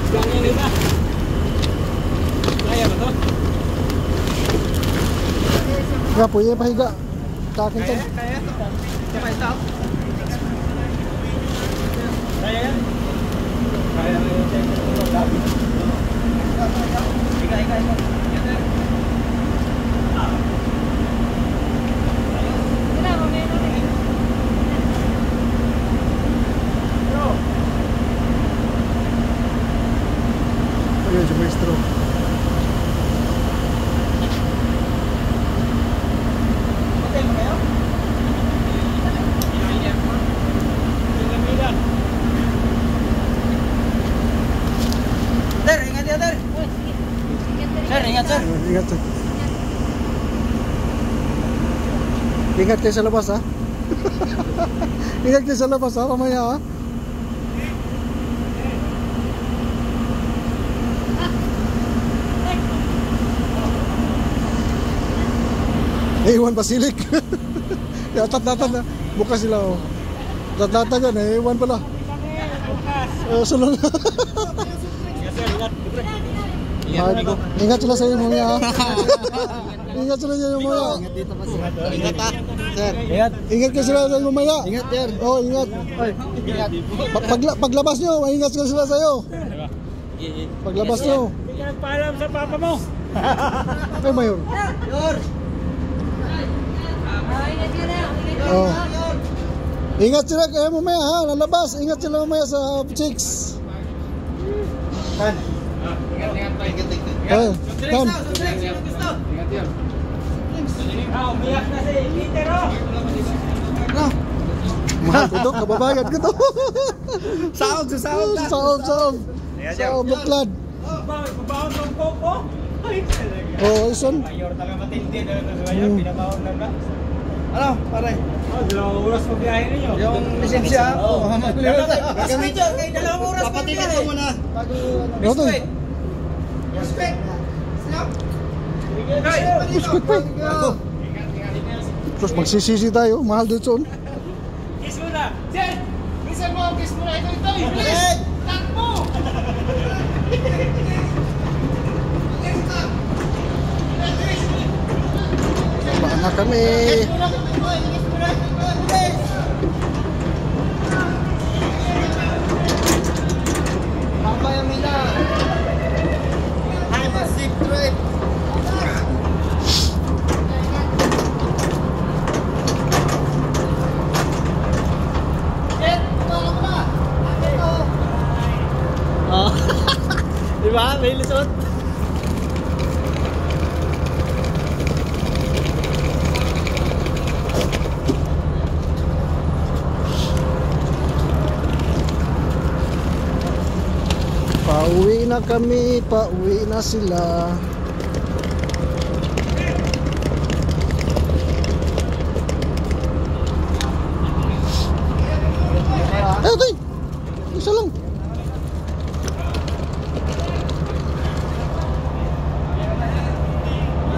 Ganyan iba. Kaya ba to? Nga po, iya pahiga. Takin ka. Kaya to. Kaya ito. Kaya yan. Kaya na yun. Iga. Ayun, si maestro. Okay mo kayo? Sir, ingat ya, sir. Sir, ingat, sir. Ingat, sir. Ingat kayo sa labas, ha? Ingat kayo sa labas, ha? Mamaya, ha? Iwan basilik. Ya, tat-tatan na. Bukas sila, oh. Tat-tatan yan, iwan pala. Sulong. Ingat sila sa iyo mamaya, ha? Ingat sila sa iyo mamaya. Ingat, ha? Sir. Ingat ka sila sa iyo mamaya. Ingat, sir. Oh, ingat. Ingat. Paglabas nyo, ingat sila sa iyo. Paglabas nyo. Hindi ka nagpaalam sa papa mo. Ay, Mayor. Yor. Oh. Ingat sila kayo mamaya, ha? Lalabas. Ingat sila mamaya sa chicks. Ingat pa. Ingat. Oh, Tam. Ingat yun. Umiyak na si Peter, oh. No. Mahal ko to, kababayan ko to. Saog. Saog, buklad. Pabawon ng koko. Oh, ison. Mayor talaga matindi na ngayon, pinabawon na. Ano, pare? Dalawang oras pa biyahe ninyo. Yung lisensya, dalawang oras pa biyahe. Papatikin ko muna. Respect. Respect. Respect pa. Terus magsisisi tayo, mahal dito son. Kiss mo na. Jen! Kiss mo na. Ito. Takbo! Baan na kami. Have a safe trip. Oh. Diba? May lusot. Pauwi na kami, pauwi na sila. Tay! Isa lang.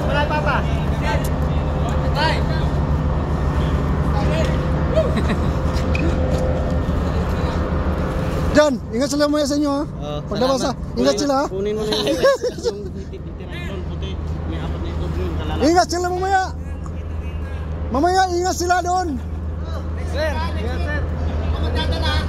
Wala papa. Tay. Jan, ingat sila mamaya sa inyo, ha? Paglabas, ha? Ingat sila, ha? Kunin mo na yung puti. May apat na ito doon. Ingat sila mamaya. Mamaya, ingat sila doon. Sir. Sir. Magdadala.